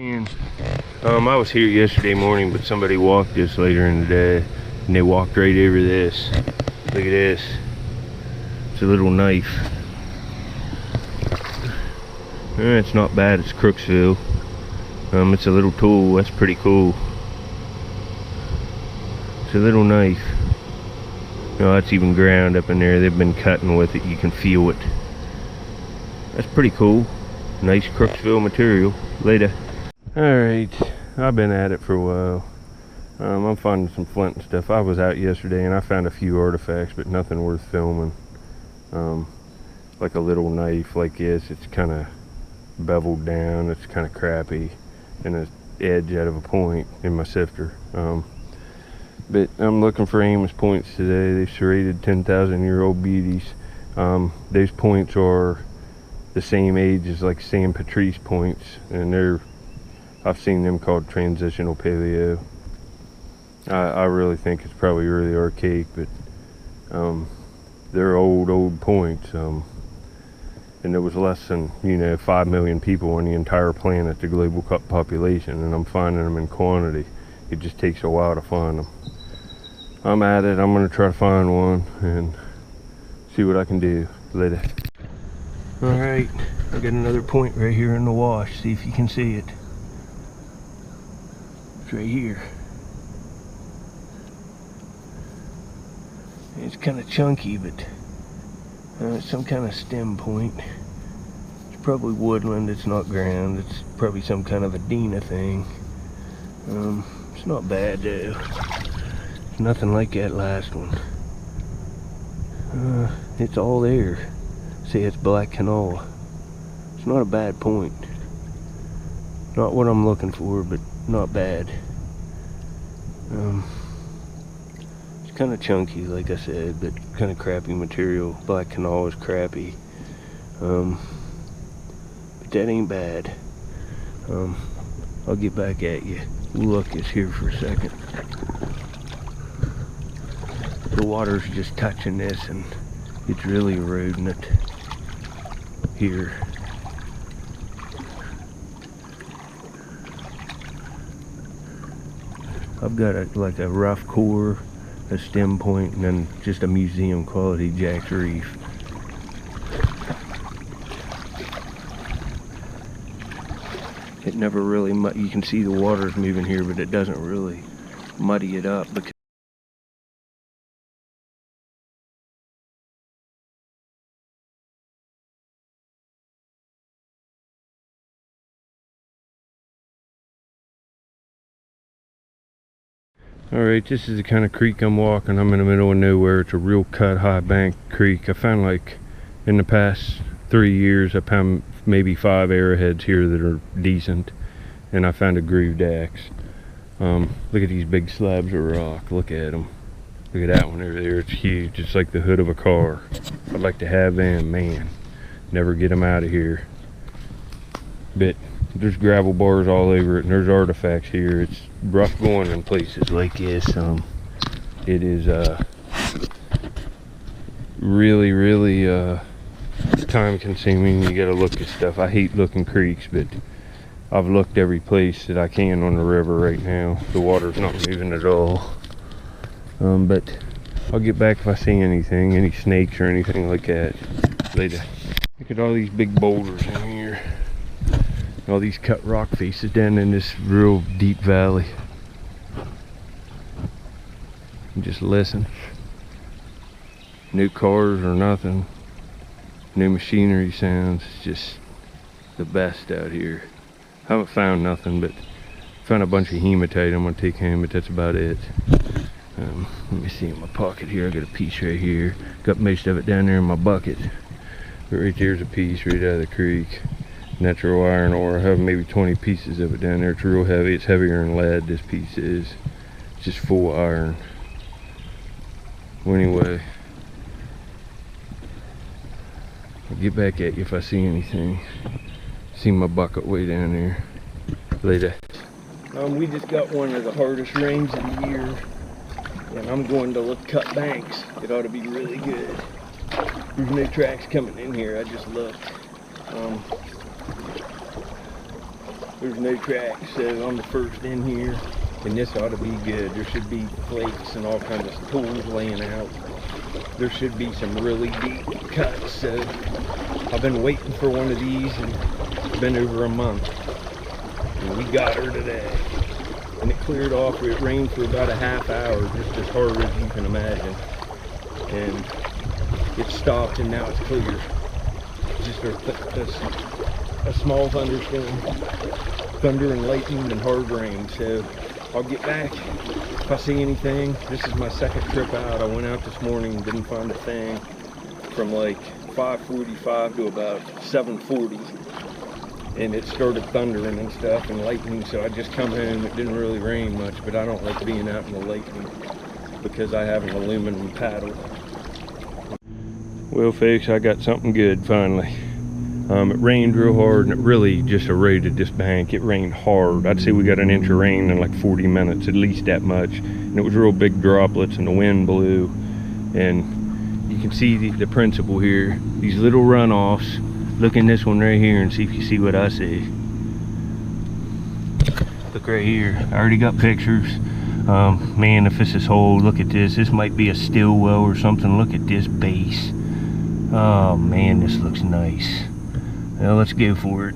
And I was here yesterday morning, but somebody walked this later in the day, and they walked right over this. Look at this. It's a little knife. It's not bad. It's Crooksville. It's a little tool. That's pretty cool. It's a little knife. That's even ground up in there. They've been cutting with it. You can feel it. That's pretty cool. Nice Crooksville material. Later. Alright, I've been at it for a while. I'm finding some flint and stuff. I was out yesterday and I found a few artifacts, but nothing worth filming. Like a little knife like this. It's kind of beveled down. It's kind of crappy. And an edge out of a point in my sifter. But I'm looking for Amos points today. They've serrated 10,000-year-old beauties. Those points are the same age as like San Patrice points, and I've seen them called transitional paleo. I really think it's probably really archaic, but they're old points. And there was less than 5 million people on the entire planet, the global population, and I'm finding them in quantity. It just takes a while to find them. I'm at it. I'm gonna try to find one and see what I can do later. Alright, I got another point right here in the wash. See if you can see it. It's right here. It's kind of chunky, but it's some kind of stem point. It's probably woodland. It's not ground. It's probably some kind of a Dina thing. It's not bad though. It's nothing like that last one. It's all there. See, it's black canola. It's not a bad point. Not what I'm looking for, but not bad. It's kind of chunky, like I said, but kind of crappy material. Black canola is crappy. But that ain't bad. I'll get back at you. Look is here for a second. The water's just touching this and it's really eroding it here. I've got like a rough core, a stem point, and then just a museum quality jacked reef. It never really, you can see the water's moving here, but it doesn't really muddy it up because Alright, this is the kind of creek I'm walking. I'm in the middle of nowhere. It's a real cut high bank creek. I found, like, in the past 3 years, I found maybe 5 arrowheads here that are decent. And I found a grooved axe. Look at these big slabs of rock. Look at them. Look at that one over there. It's huge. It's like the hood of a car. I'd like to have them, man. Never get them out of here. But there's gravel bars all over it, and there's artifacts here. It's rough going in places like this. It is really time consuming. You gotta look at stuff. I hate looking creeks, but I've looked every place that I can on the river right now. The water's not moving at all. But I'll get back if I see anything, any snakes or anything like that later. Look at all these big boulders in here. All these cut rock faces down in this real deep valley. And just listen. No cars or nothing. No machinery sounds. It's just the best out here. I haven't found nothing, but found a bunch of hematite I'm gonna take home, but that's about it. Let me see in my pocket here. I got a piece right here. Got most of it down there in my bucket. But right there's a piece right out of the creek. Natural iron ore. I have maybe 20 pieces of it down there. It's real heavy. It's heavier than lead, this piece is. It's just full of iron. Well, anyway, I'll get back at you if I see anything. See my bucket way down there later. We just got one of the hardest rains of the year, and I'm going to look cut banks. It ought to be really good. There's no tracks coming in here. I just looked. There's no tracks, so I'm the first in here, and this ought to be good. There should be flakes and all kinds of tools laying out. There should be some really deep cuts, so I've been waiting for one of these, and it's been over a month, and we got her today. And it cleared off. It rained for about a half hour, just as hard as you can imagine, and it stopped, and now it's clear. Just a small thunderstorm, thunder and lightning and hard rain. So I'll get back if I see anything. This is my second trip out. I went out this morning and didn't find a thing from like 5:45 to about 7:40, and it started thundering and stuff and lightning, so I just come home. It didn't really rain much, but I don't like being out in the lightning because I have an aluminum paddle. Well, folks, I got something good finally. It rained real hard, and it really just eroded this bank. It rained hard. I'd say we got an inch of rain in like 40 minutes, at least that much. And it was real big droplets, and the wind blew. And you can see the principle here. These little runoffs. Look in this one right here and see if you see what I see. Look right here. I already got pictures. Man, if this is whole, look at this. This might be a still well or something. Look at this base. Oh man, this looks nice. Well, let's go for it.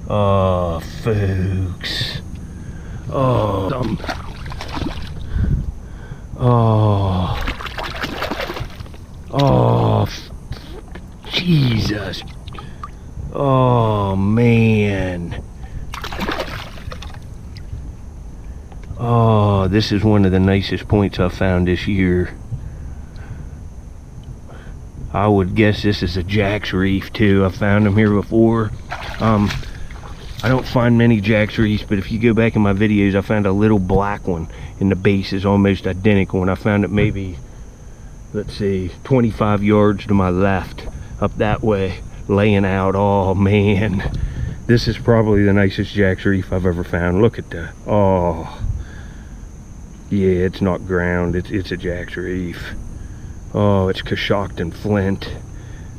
Oh, folks. Oh. Oh. Oh. Jesus. Oh, man. Oh, this is one of the nicest points I've found this year. I would guess this is a Jack's Reef too. I've found them here before. I don't find many Jack's Reefs, but if you go back in my videos, I found a little black one, and the base is almost identical, and I found it maybe, let's see, 25 yards to my left, up that way, laying out. Oh man, this is probably the nicest Jack's Reef I've ever found. Look at that. Oh. Yeah, it's not ground, it's a Jack's Reef. Oh, it's Coshocton and flint.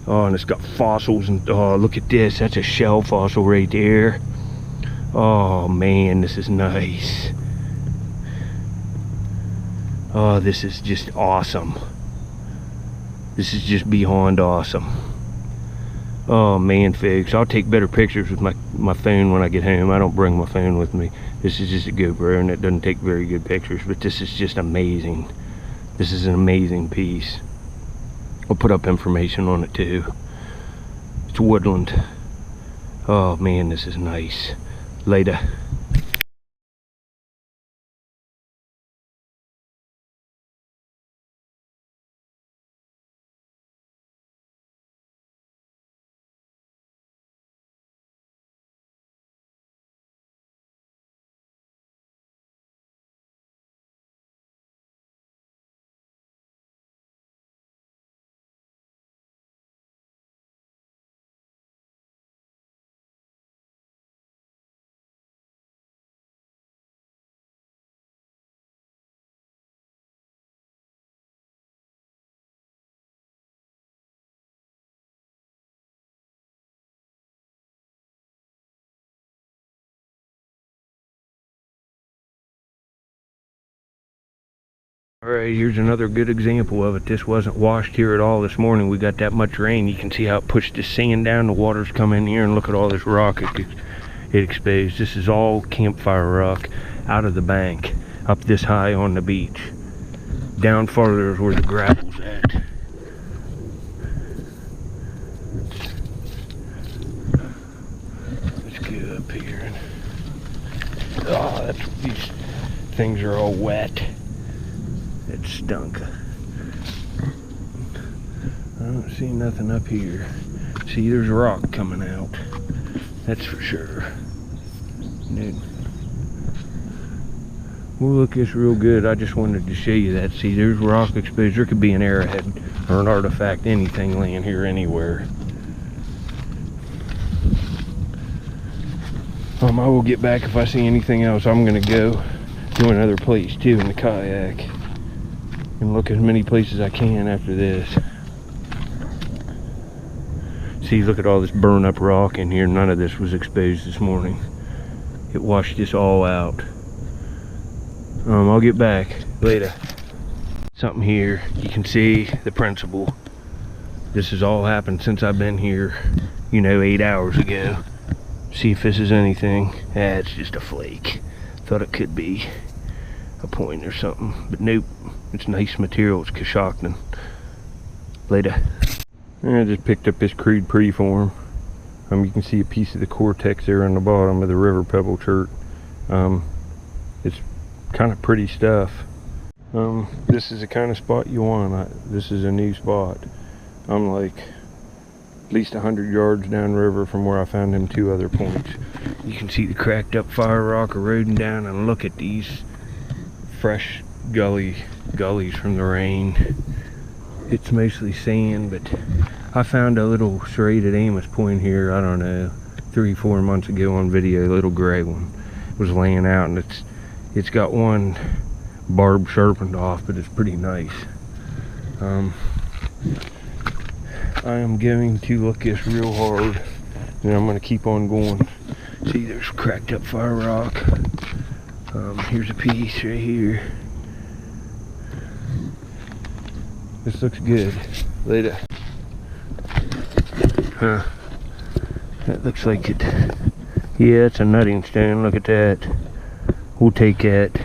Oh, and it's got fossils, and oh, look at this. That's a shell fossil right there. Oh man, this is nice. Oh, this is just awesome. This is just beyond awesome. Oh man, folks, I'll take better pictures with my phone when I get home. I don't bring my phone with me. This is just a GoPro, and it doesn't take very good pictures, but this is just amazing. This is an amazing piece. I'll put up information on it too. It's woodland. Oh man, this is nice. Later. Alright, here's another good example of it. This wasn't washed here at all this morning. We got that much rain. You can see how it pushed the sand down. The water's come in here, and look at all this rock it exposed. This is all campfire rock out of the bank, up this high on the beach. Down farther is where the gravel's at. Let's get up here. Oh, these things are all wet. It stunk. I don't see nothing up here. See, there's rock coming out. That's for sure. Dude. We'll look this real good. I just wanted to show you that. See, there's rock exposed. There could be an arrowhead or an artifact, anything laying here anywhere. I will get back if I see anything else. I'm gonna go to another place too in the kayak and look as many places I can after this. See, look at all this burned up rock in here. None of this was exposed this morning. It washed this all out. I'll get back later. Something here, you can see the principle. This has all happened since I've been here, 8 hours ago. See if this is anything. It's just a flake. Thought it could be a point or something, but nope. It's nice material. It's Coshocton. Later. I just picked up this crude preform. You can see a piece of the cortex there on the bottom of the river pebble chert. It's kind of pretty stuff. This is the kind of spot you want. This is a new spot. I'm like at least 100 yards downriver from where I found them 2 other points. You can see the cracked up fire rock eroding down, and look at these fresh gullies from the rain. It's mostly sand, but I found a little serrated Amos point here, I don't know, 3-4 months ago on video. A little gray one was laying out, and it's got one barb sharpened off, but it's pretty nice. I am going to look this real hard, and I'm going to keep on going. See, there's cracked up fire rock. Here's a piece right here. This looks good. Later. Huh. That looks like it. Yeah, it's a nutting stone. Look at that. We'll take that.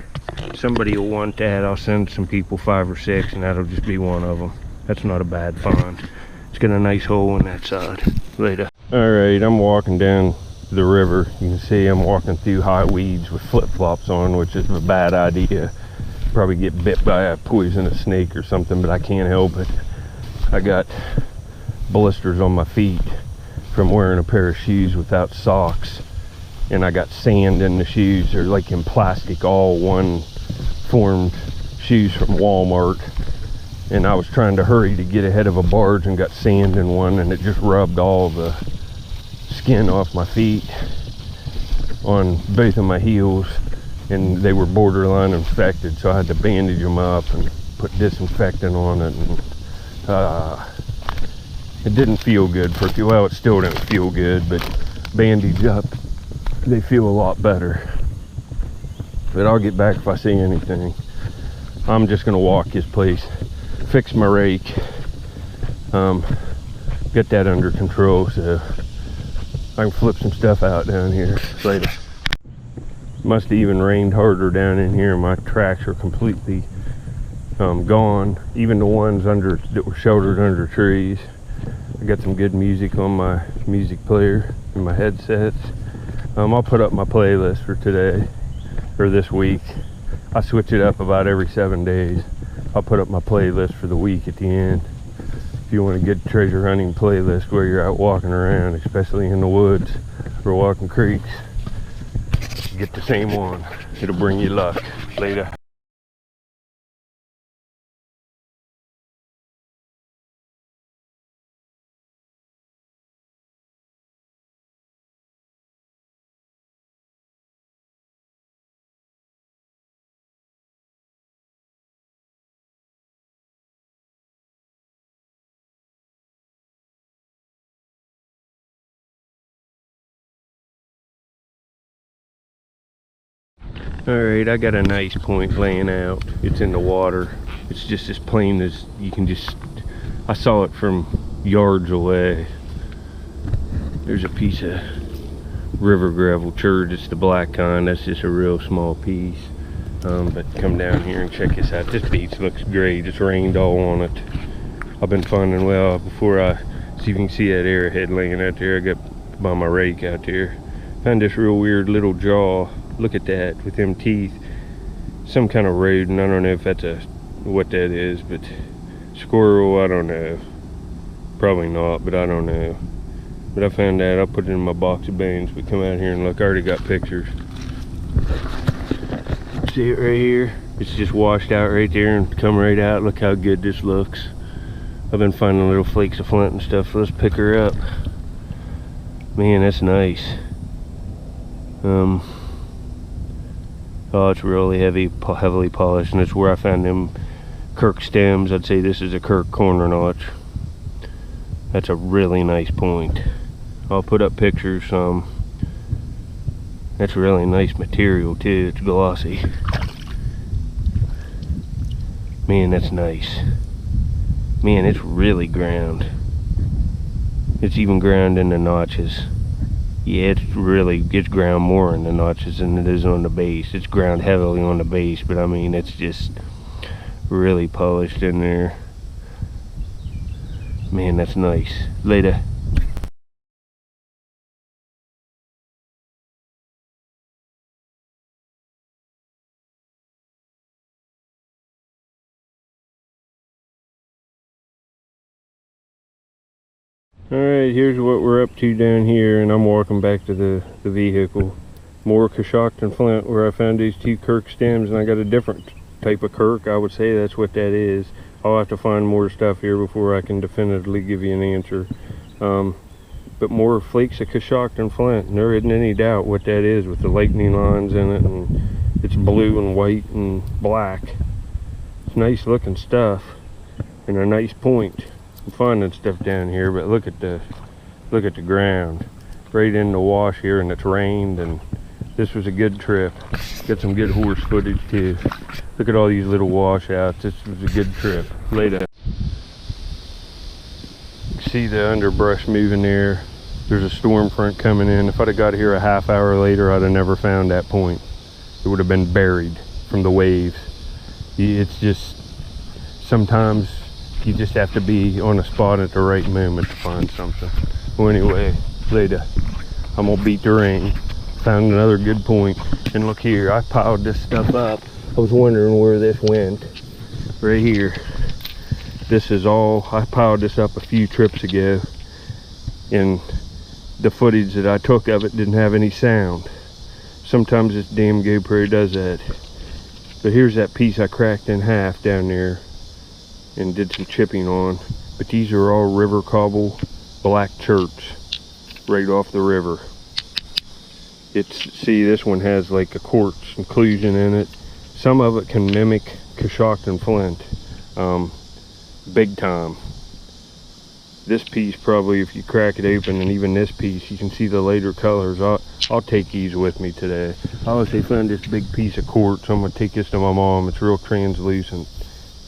Somebody will want that. I'll send some people 5 or 6, and that'll just be one of them. That's not a bad find. It's got a nice hole in that side. Later. Alright, I'm walking down the river. You can see I'm walking through high weeds with flip-flops on, which is a bad idea. Probably get bit by a poisonous snake or something, but I can't help it. I got blisters on my feet from wearing a pair of shoes without socks, and I got sand in the shoes. They're like in plastic, all one formed shoes from Walmart, and I was trying to hurry to get ahead of a barge and got sand in one, and it just rubbed all the skin off my feet on both of my heels, and they were borderline infected, so I had to bandage them up and put disinfectant on it, and it didn't feel good for a few. Well, it still didn't feel good, but bandaged up, they feel a lot better. But I'll get back if I see anything. I'm just gonna walk this place, fix my rake, get that under control so I can flip some stuff out down here later. Must have even rained harder down in here. My tracks are completely gone, even the ones that were sheltered under trees. I got some good music on my music player and my headsets. I'll put up my playlist for today, or this week. I switch it up about every 7 days. I'll put up my playlist for the week at the end. If you want a good treasure hunting playlist where you're out walking around, especially in the woods or walking creeks, get the same one. It'll bring you luck. Later. Alright, I got a nice point laying out. It's in the water. It's just as plain as you can just... I saw it from yards away. There's a piece of river gravel chert. It's the black kind. That's just a real small piece. But come down here and check this out. This beach looks great. It's rained all on it. I've been finding, well, before I... See if you can see that arrowhead laying out there. I got by my rake out there. Found this real weird little jaw. Look at that, with them teeth. Some kind of rodent. I don't know if that's what that is, but squirrel, I don't know. Probably not, but I don't know. But I found that. I'll put it in my box of bones. But come out here and look. I already got pictures. See it right here? It's just washed out right there and come right out. Look how good this looks. I've been finding little flakes of flint and stuff. So let's pick her up. Man, that's nice. Oh, it's really heavily polished, and it's where I found them Kirk stems. I'd say this is a Kirk corner notch. That's a really nice point. I'll put up pictures. That's really nice material too. It's glossy. Man, that's nice. Man, it's really ground. It's even ground in the notches. Yeah, it's ground more in the notches than it is on the base. It's ground heavily on the base, but I mean, it's just really polished in there. Man, that's nice. Later. Alright, here's what we're up to down here, and I'm walking back to the vehicle. More Coshocton flint, where I found these 2 Kirk stems, and I got a different type of Kirk. I would say that's what that is. I'll have to find more stuff here before I can definitively give you an answer. But more flakes of Coshocton flint, and there isn't any doubt what that is with the lightning lines in it, and it's blue and white and black. It's nice looking stuff, and a nice point. I'm finding stuff down here, but look at the ground right in the wash here, and it's rained, and this was a good trip. Got some good horse footage too. Look at all these little washouts. This was a good trip. Later. See the underbrush moving there. There's a storm front coming in. If I'd have got here a half hour later, I'd have never found that point. It would have been buried from the waves. It's just, sometimes you just have to be on a spot at the right moment to find something. Well, anyway, later. I'm gonna beat the rain. Found another good point. And look here, I piled this stuff up. I was wondering where this went. Right here. This is all, I piled this up a few trips ago, and the footage that I took of it didn't have any sound. Sometimes this damn GoPro does that. But here's that piece I cracked in half down there and did some chipping on. But these are all river cobble black chirps right off the river. See, this one has like a quartz inclusion in it. Some of it can mimic Coshocton flint, big time. This piece probably, if you crack it open, and even this piece, you can see the later colors. I'll take these with me today. I also found this big piece of quartz. I'm gonna take this to my mom. It's real translucent,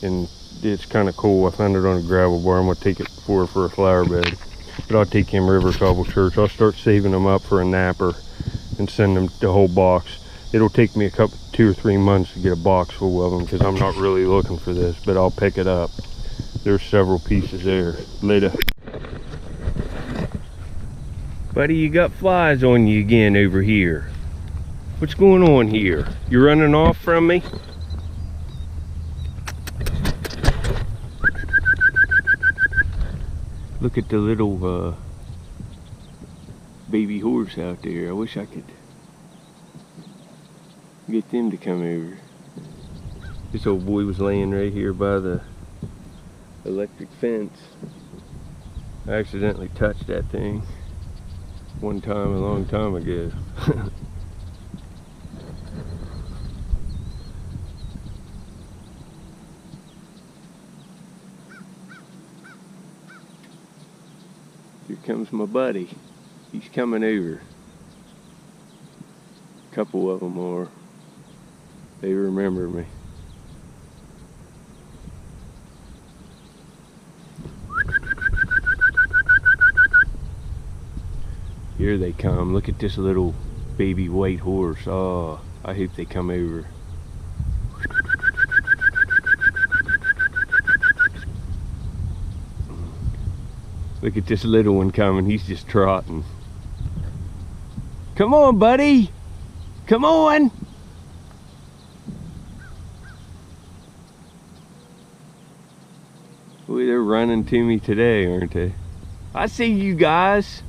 and it's kind of cool. I found it on a gravel bar. I'm gonna take it for a flower bed. But I'll take him river cobble church. I'll start saving them up for a napper and send them the whole box. It'll take me 2 or 3 months to get a box full of them, because I'm not really looking for this, but I'll pick it up. There's several pieces there. Later. Buddy, you got flies on you again over here. What's going on here? You running off from me? Look at the little baby horse out there. I wish I could get them to come over. This old boy was laying right here by the electric fence. I accidentally touched that thing one time a long time ago. Here comes my buddy. He's coming over. A couple of them are. They remember me. Here they come. Look at this little baby white horse. Oh, I hope they come over. Look at this little one coming. He's just trotting. Come on, buddy. Come on. Boy, they're running to me today, aren't they? I see you guys.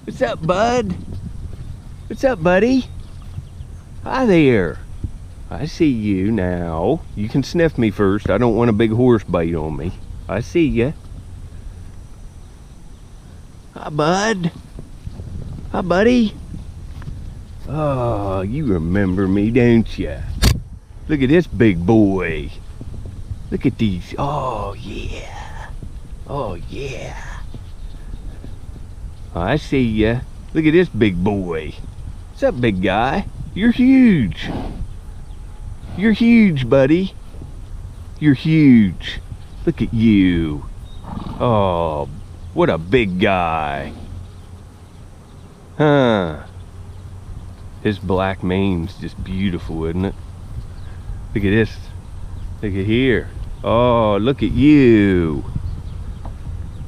What's up, bud? What's up, buddy? Hi there. I see you now. You can sniff me first. I don't want a big horse bite on me. I see ya. Hi, bud. Hi, buddy. Oh, you remember me, don't ya? Look at this big boy. Look at these. Oh, yeah. Oh yeah. Oh, I see ya. Look at this big boy. What's up, big guy? You're huge. You're huge, buddy. You're huge. Look at you. Oh, what a big guy. Huh. His black mane's just beautiful, isn't it? Look at this. Look at here. Oh, look at you.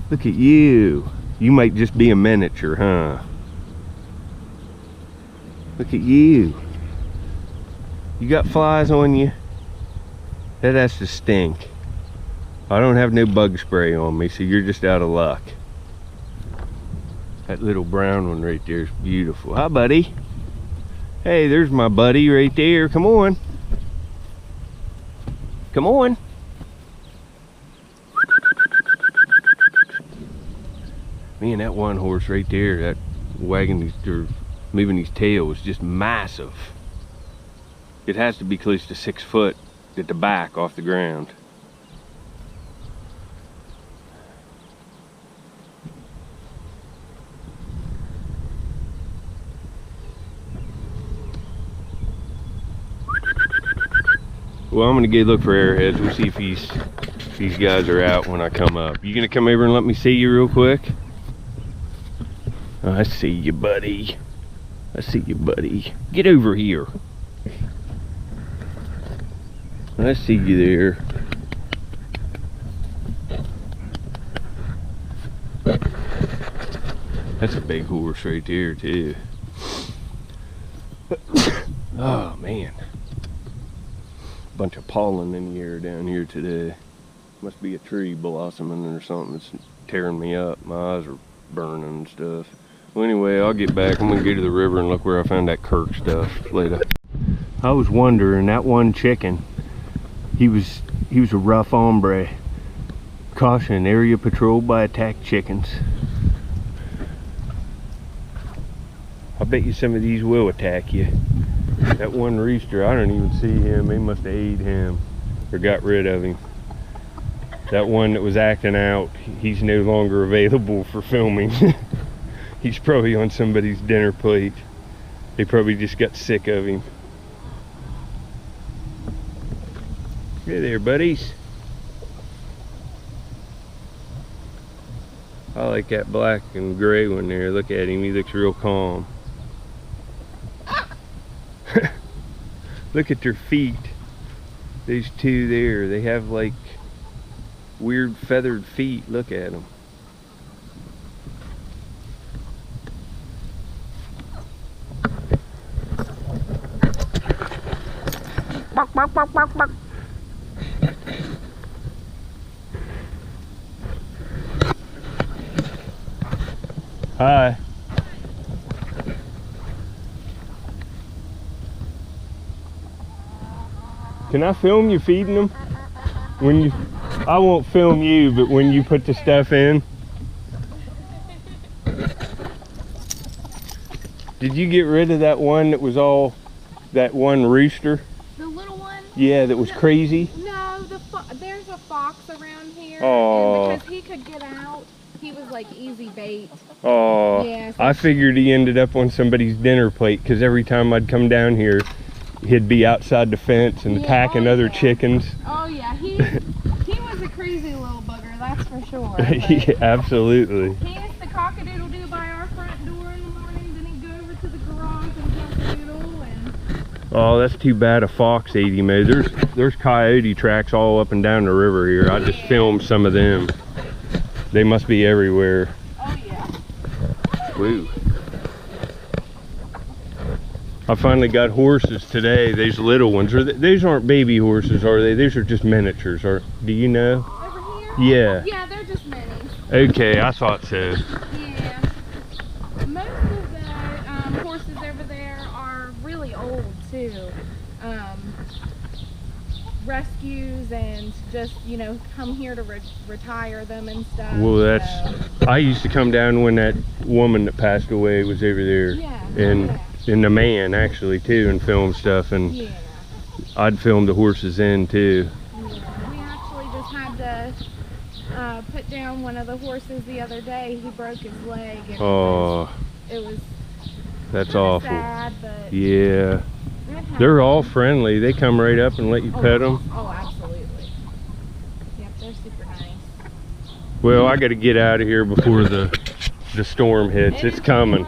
Look at you. You might just be a miniature, huh? Look at you. You got flies on you? That has to stink. I don't have no bug spray on me, so you're just out of luck. That little brown one right there is beautiful. Hi, buddy. Hey, there's my buddy right there. Come on. Come on. Man, that one horse right there, that wagging or moving his tail is just massive. It has to be close to 6 foot at the back off the ground. Well, I'm gonna go look for arrowheads. We'll see if these guys are out when I come up. You gonna come over and let me see you real quick? I see you, buddy. I see you, buddy. Get over here. I see you there. That's a big horse right there, too. Oh, man. Bunch of pollen in the air down here today. Must be a tree blossoming or something that's tearing me up. My eyes are burning and stuff. Well, anyway, I'll get back. I'm gonna go to the river and look where I found that Kirk stuff later. I was wondering, that one chicken, he was a rough hombre. Caution, area patrolled by attacked chickens. I bet you some of these will attack you. That one rooster, I don't even see him. They must have ate him or got rid of him. That one that was acting out, he's no longer available for filming. He's probably on somebody's dinner plate. They probably just got sick of him. Hey there, buddies. I like that black and gray one there. Look at him, he looks real calm. Look at their feet. These two there, they have like weird feathered feet. Look at them. Bark, bark, bark, bark, bark. Hi. Can I film you feeding them? When you, I won't film you, but when you put the stuff in. Did you get rid of that one that was all, that one rooster? The little one? Yeah, that was crazy? No, there's a fox around here. Oh. And because he could get out, he was like easy bait. Oh, Yeah, so I figured he ended up on somebody's dinner plate because every time I'd come down here, he'd be outside the fence and attacking other chickens. Oh yeah, he was a crazy little bugger, that's for sure. Yeah, absolutely. He used to cock-a-doodle-doo by our front door in the morning, then he'd go over to the garage and cock-a-doodle and... Oh, that's too bad a fox ate him. There's coyote tracks all up and down the river here. I just filmed some of them. They must be everywhere. Oh yeah. Woo. I finally got horses today. These little ones. These aren't baby horses, are they? These are just miniatures. Do you know? Over here? Yeah. Yeah, they're just minis. Okay, I thought so. Yeah. Most of the horses over there are really old too. Rescues and just, you know, come here to retire them and stuff. Well, so. I used to come down when that woman that passed away was over there. Yeah. And the man actually too, and film stuff, and yeah. I'd film the horses in too. Yeah. We actually just had to put down one of the horses the other day. He broke his leg. And Oh, it was that's kinda awful. sad, but Yeah. it happened. They're all friendly. They come right up and let you pet them. Oh, absolutely. Yep, they're super nice. Well, I got to get out of here before the storm hits. It's coming.